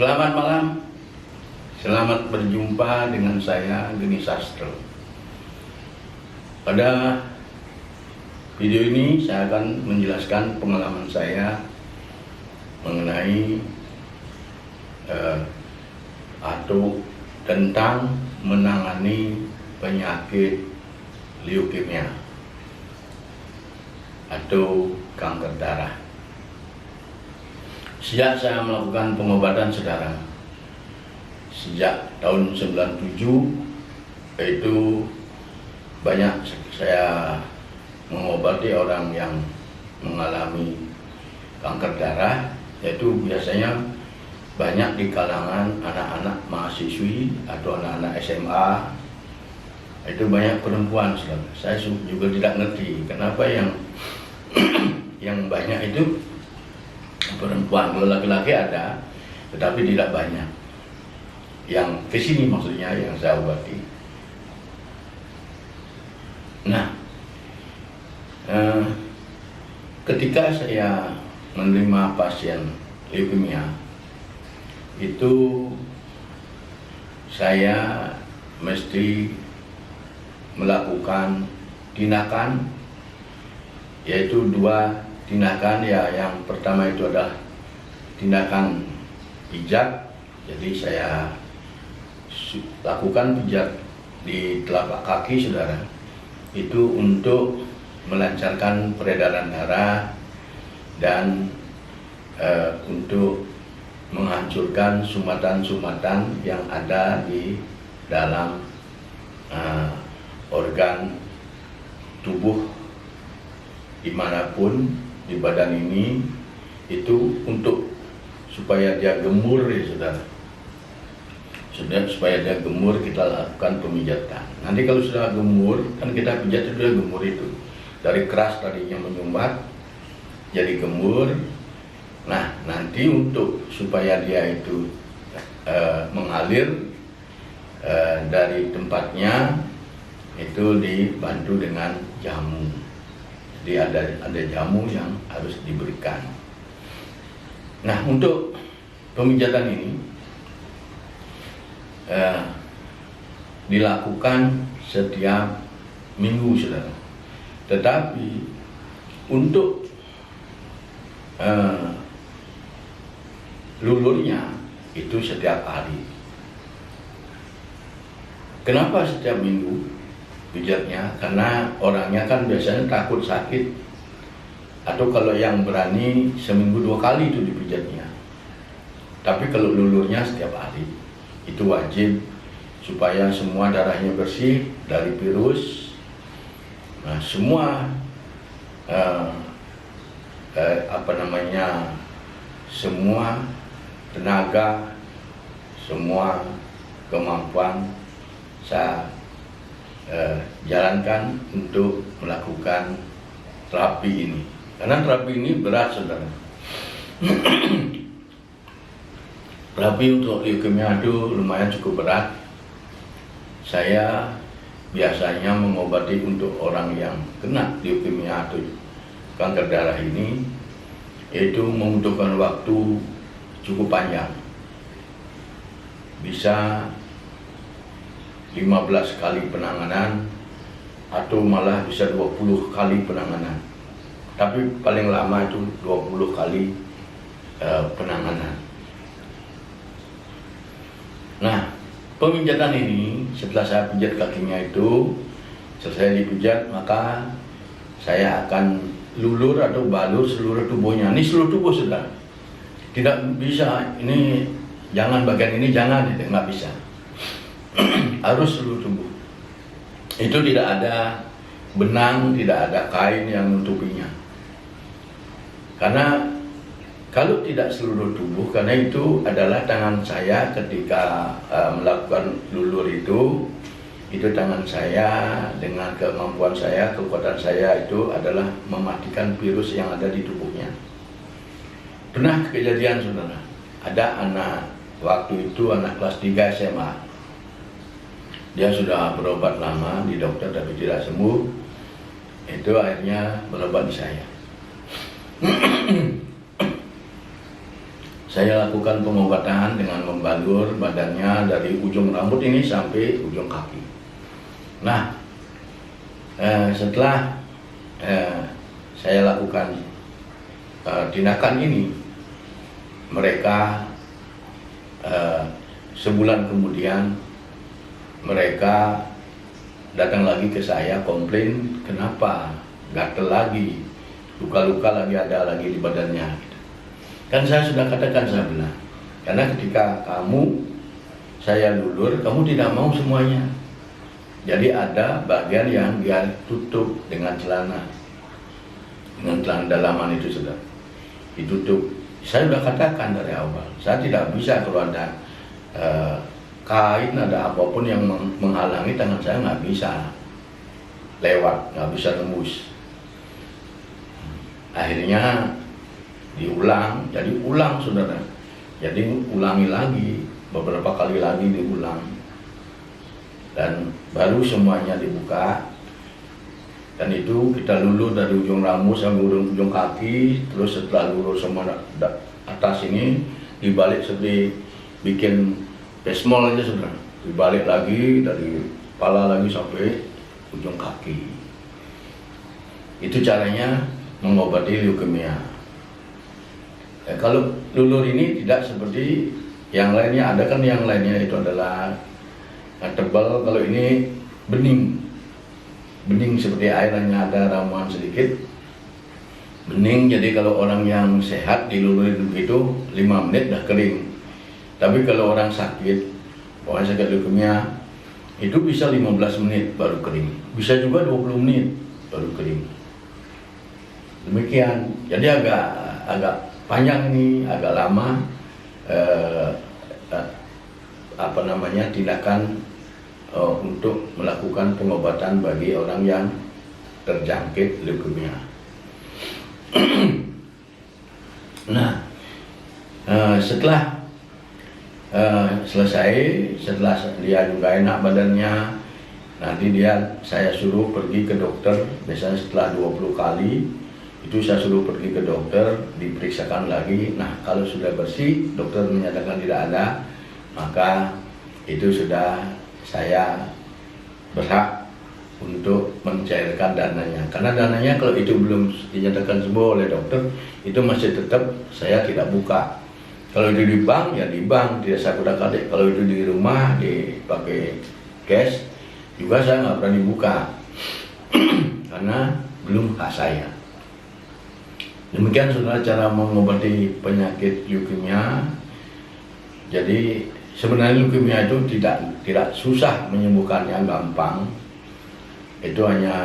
Selamat malam, selamat berjumpa dengan saya Geni Sastro. Pada video ini saya akan menjelaskan pengalaman saya mengenai atau tentang menangani penyakit leukemia atau kanker darah. Sejak saya melakukan pengobatan saudara, sejak tahun 97 itu banyak saya mengobati orang yang mengalami kanker darah, yaitu biasanya banyak di kalangan anak-anak mahasiswi atau anak-anak SMA. Itu banyak perempuan, saudara. Saya juga tidak ngerti kenapa yang banyak itu perempuan. Kalau laki-laki ada, tetapi tidak banyak. Yang kesini maksudnya yang saya obati. Nah, ketika saya menerima pasien leukemia, itu saya mesti melakukan tindakan, yaitu dua tindakan. Ya, yang pertama itu adalah tindakan pijat. Jadi saya lakukan pijat di telapak kaki saudara, itu untuk melancarkan peredaran darah dan untuk menghancurkan sumatan-sumatan yang ada di dalam organ tubuh dimanapun di badan ini, itu untuk supaya dia gemur ya saudara. Supaya dia gemur kita lakukan pemijatan. Nanti kalau sudah gemur, kan kita pijat itu dia gemur itu. Dari keras tadinya menyumbat jadi gemur. Nah, nanti untuk supaya dia itu mengalir dari tempatnya, itu dibantu dengan jamu. Jadi ada jamu yang harus diberikan. Nah, untuk pemijatan ini dilakukan setiap minggu saudara. Tetapi untuk lulurnya itu setiap hari. Kenapa setiap minggu pijatnya? Karena orangnya kan biasanya takut sakit, atau kalau yang berani seminggu 2 kali itu dipijatnya. Tapi kalau lulurnya setiap hari, itu wajib supaya semua darahnya bersih dari virus. Nah, semua semua tenaga, semua kemampuan saya jalankan untuk melakukan terapi ini. Karena terapi ini berat saudara. Terapi untuk leukemia itu lumayan cukup berat. Saya biasanya mengobati untuk orang yang kena leukemia atau kanker darah ini, itu membutuhkan waktu cukup panjang. Bisa 15 kali penanganan atau malah bisa 20 kali penanganan. Tapi paling lama itu 20 kali penanganan. Nah, pemijatan ini setelah saya pijat kakinya itu, selesai dipijat, maka saya akan lulur atau balur seluruh tubuhnya. Ini seluruh tubuh sudah. Tidak bisa ini jangan bagian ini jangan, itu nggak bisa. Harus seluruh tubuh. Itu tidak ada benang, tidak ada kain yang menutupinya. Karena kalau tidak seluruh tubuh, karena itu adalah tangan saya ketika melakukan lulur itu tangan saya dengan kemampuan saya, kekuatan saya itu adalah mematikan virus yang ada di tubuhnya. Pernah kejadian saudara, ada anak waktu itu anak kelas 3 SMA. Dia sudah berobat lama di dokter tapi tidak sembuh. Itu akhirnya berobat di saya. saya lakukan pengobatan dengan membalur badannya dari ujung rambut ini sampai ujung kaki. Nah, setelah saya lakukan tindakan ini, mereka sebulan kemudian mereka datang lagi ke saya komplain, kenapa gatel lagi, luka-luka lagi ada lagi di badannya. Kan saya sudah katakan, saya bilang, karena ketika saya lulur, kamu tidak mau semuanya. Jadi ada bagian yang dia tutup dengan celana dalaman itu sudah ditutup. Saya sudah katakan dari awal, saya tidak bisa kalau ada kain, ada apapun yang menghalangi tangan saya, nggak bisa lewat, nggak bisa tembus. Akhirnya diulang, jadi ulang saudara. Jadi ulangi lagi, beberapa kali lagi diulang. Dan baru semuanya dibuka. Dan itu kita lulur dari ujung rambut sampai ujung kaki. Terus setelah lulur semua atas ini, dibalik seperti bikin pesmol aja saudara. Dibalik lagi dari kepala lagi sampai ujung kaki. Itu caranya mengobati leukemia. Kalau lulur ini tidak seperti yang lainnya, ada kan yang lainnya itu adalah tebal, kalau ini bening seperti air, hanya ada ramuan sedikit, bening. Jadi kalau orang yang sehat dilulurin itu 5 menit dah kering. Tapi kalau orang sakit, orang sakit leukemia, itu bisa 15 menit baru kering, bisa juga 20 menit baru kering. Demikian, jadi agak panjang ini, agak lama tindakan untuk melakukan pengobatan bagi orang yang terjangkit leukemia. Nah, setelah selesai, setelah dia juga enak badannya, nanti saya suruh pergi ke dokter. Biasanya setelah 20 kali itu saya suruh pergi ke dokter, diperiksakan lagi. Nah, kalau sudah bersih, dokter menyatakan tidak ada, maka itu sudah saya berhak untuk mencairkan dananya. Karena dananya kalau itu belum dinyatakan sembuh oleh dokter, itu masih tetap saya tidak buka. Kalau itu di bank, ya di bank, tidak saya kudak-kadik. Kalau itu di rumah, dipakai cash, juga saya nggak berani buka. Karena belum hak saya. Demikian saudara cara mengobati penyakit leukemia. Jadi sebenarnya leukemia itu tidak susah menyembuhkannya, gampang. Itu hanya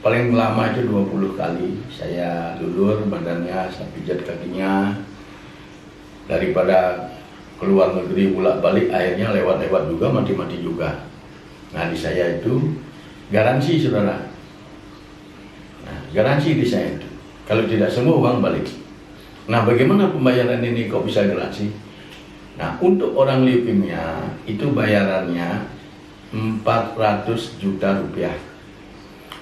paling lama itu 20 kali saya lulur badannya, saya pijat kakinya. Daripada keluar negeri bolak-balik, akhirnya lewat-lewat juga, mati-mati juga. Nah, di saya itu garansi saudara. Nah, garansi di saya itu. Kalau tidak sembuh, uang balik. Nah, bagaimana pembayaran ini kok bisa garansi? Nah, untuk orang leukemia itu bayarannya 400 juta rupiah.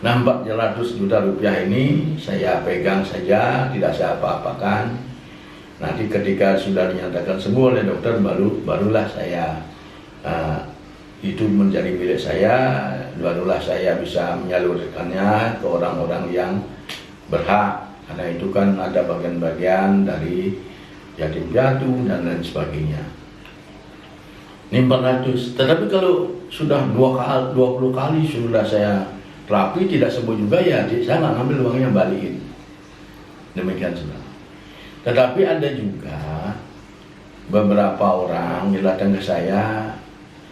Nah, 400 juta rupiah ini saya pegang saja, tidak saya apa-apakan. Nanti ketika sudah dinyatakan sembuh oleh dokter, barulah saya itu menjadi milik saya, barulah saya bisa menyalurkannya ke orang-orang yang berhak. Karena itu kan ada bagian-bagian dari yatim piatu dan lain sebagainya. Ini 400. Tetapi kalau sudah 20 kali sudah saya terapi tidak sembuh juga, ya saya nggak ngambil uangnya, balikin. Demikian saudara. Tetapi ada juga beberapa orang yang datang ke saya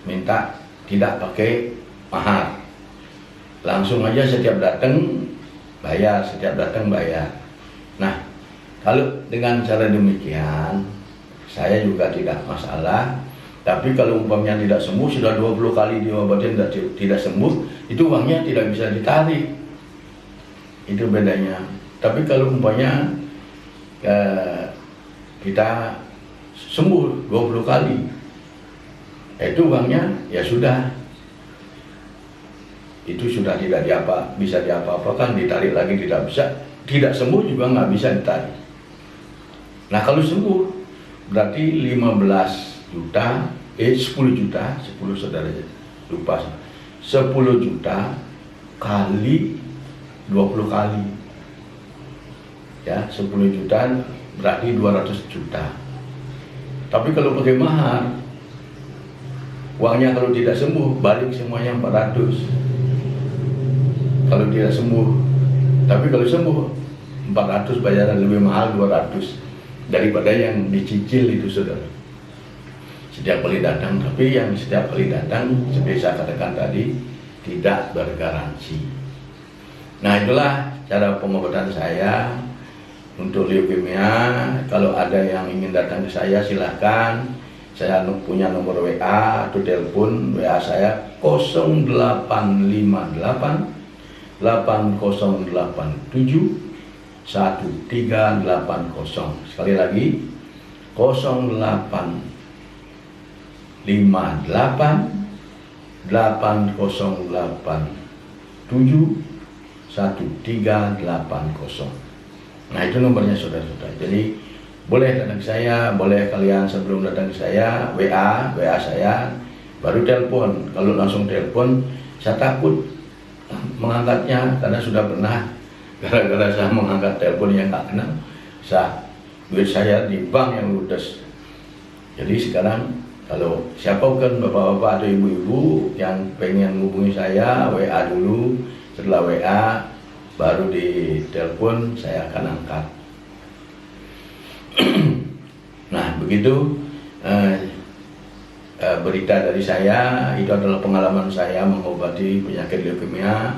minta tidak pakai mahar, langsung aja setiap datang bayar, setiap datang bayar. Nah, kalau dengan cara demikian saya juga tidak masalah. Tapi kalau umpamanya tidak sembuh, sudah 20 kali diobatin tidak sembuh, itu uangnya tidak bisa ditarik. Itu bedanya. Tapi kalau umpamanya kita sembuh 20 kali, itu uangnya ya sudah, itu sudah tidak bisa diapa-apakan, ditarik lagi tidak bisa, tidak sembuh juga nggak bisa ditarik. Nah, kalau sembuh berarti 15 juta, 10 juta, 10 saudara lupa, 10 juta kali 20 kali, ya 10 juta berarti 200 juta. Tapi kalau pakai mahar, uangnya kalau tidak sembuh balik semuanya 400. Kalau tidak sembuh, tapi kalau sembuh 400 bayaran, lebih mahal 200 daripada yang dicicil itu saudara. Setiap kali datang, tapi yang setiap kali datang seperti saya katakan tadi tidak bergaransi. Nah, itulah cara pengobatan saya untuk leukemia. Kalau ada yang ingin datang ke saya silahkan. Saya punya nomor WA atau telepon. WA saya 0858 8087 1380. Sekali lagi 0858 8087 1380. Nah, itu nomornya saudara-saudara. Jadi boleh datang ke saya, boleh kalian sebelum datang ke saya WA saya, baru telepon. Kalau langsung telepon saya takut mengangkatnya karena sudah pernah gara-gara saya mengangkat telepon yang nggak kenal, duit saya di bank yang ludes. Jadi sekarang kalau siapapun bapak-bapak atau ibu-ibu yang pengen hubungi saya, WA dulu. Setelah WA baru di telepon saya akan angkat. Nah, begitu berita dari saya. Itu adalah pengalaman saya mengobati penyakit leukemia.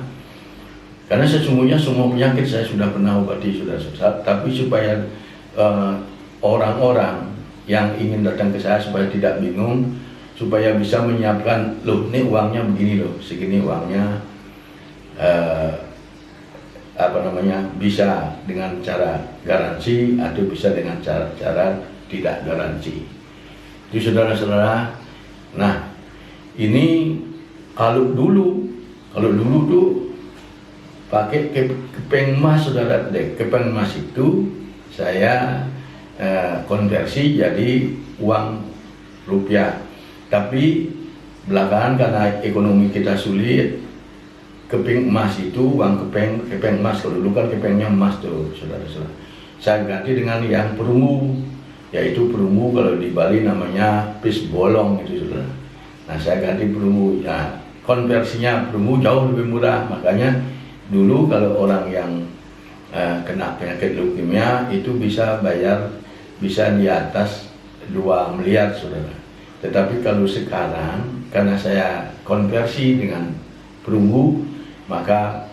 Karena sesungguhnya semua penyakit saya sudah pernah obati, sudah selesai. Tapi supaya orang-orang yang ingin datang ke saya supaya tidak bingung, supaya bisa menyiapkan, loh ini uangnya begini loh, segini uangnya, bisa dengan cara garansi atau bisa dengan cara tidak garansi. Itu saudara-saudara. Nah, ini kalau dulu tuh pakai kepeng emas saudara. Kepeng emas itu saya konversi jadi uang rupiah. Tapi belakangan karena ekonomi kita sulit, keping emas itu uang kepeng emas. Kalau dulu kan kepengnya emas tuh saudara-saudara. Saya ganti dengan yang perunggu, yaitu perunggu kalau di Bali namanya pis bolong itu saudara. Nah, saya ganti perunggu. Ya, konversinya perunggu jauh lebih murah. Makanya dulu kalau orang yang kena penyakit leukemia itu bisa bayar bisa di atas 2 miliar saudara. Tetapi kalau sekarang karena saya konversi dengan perunggu, maka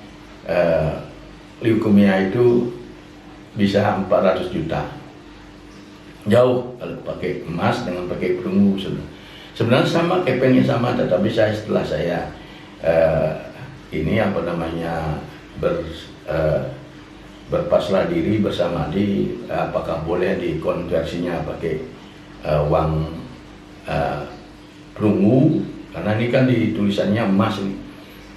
leukemia itu bisa 400 juta. Jauh kalau pakai emas dengan pakai perunggu saudara. Sebenarnya sama, kepengnya sama, tetapi setelah saya berpasrah diri bersama apakah boleh dikonversinya pakai uang perunggu, karena ini kan di tulisannya emas nih.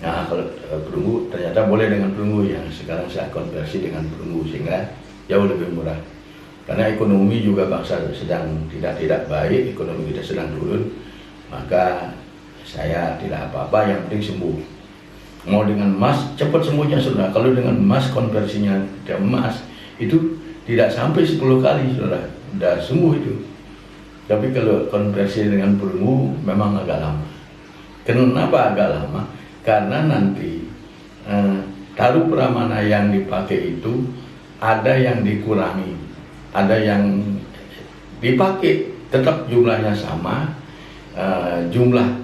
Nah, kalau perunggu ternyata boleh dengan perunggu, yang sekarang saya konversi dengan perunggu sehingga jauh lebih murah. Karena ekonomi juga bangsa sedang tidak baik, ekonomi kita sedang turun, maka saya tidak apa-apa, yang penting sembuh. Mau dengan emas cepat sembuhnya saudara. Kalau dengan emas konversinya ke emas itu tidak sampai 10 kali saudara, sudah sembuh itu. Tapi kalau konversi dengan perunggu memang agak lama. Kenapa agak lama? Karena nanti taruh peramana yang dipakai itu ada yang dikurangi, ada yang dipakai tetap jumlahnya sama, jumlah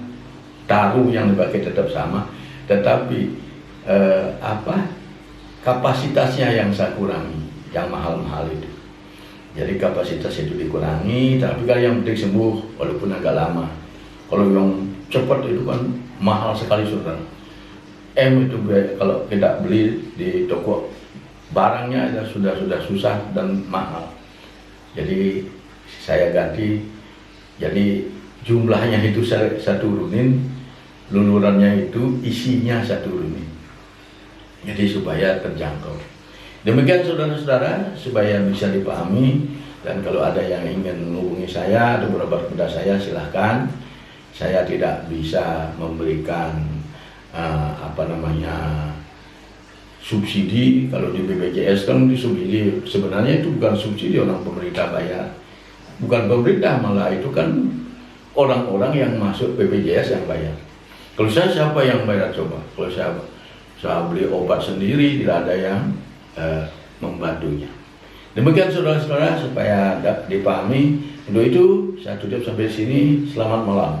taruh yang dipakai tetap sama, tetapi kapasitasnya yang saya kurangi, yang mahal-mahal itu. Jadi kapasitas itu dikurangi, tapi kalau yang penting sembuh walaupun agak lama. Kalau yang cepat itu kan mahal sekali saudara. Itu kalau kita beli di toko barangnya sudah susah dan mahal. Jadi saya ganti, jadi jumlahnya itu saya turunin, lulurannya itu isinya saya turunin. Jadi supaya terjangkau. Demikian saudara-saudara, supaya bisa dipahami Dan kalau ada yang ingin menghubungi saya atau berobat kepada saya, silahkan. Saya tidak bisa memberikan subsidi. Kalau di BPJS kan disubsidi, sebenarnya itu bukan subsidi, orang pemerintah bayar. Bukan pemerintah, malah itu kan orang-orang yang masuk BPJS yang bayar. Kalau saya, siapa yang bayar coba? Kalau saya beli obat sendiri, tidak ada yang membantunya. Demikian saudara-saudara, supaya dipahami. Untuk itu saya tutup sampai sini. Selamat malam.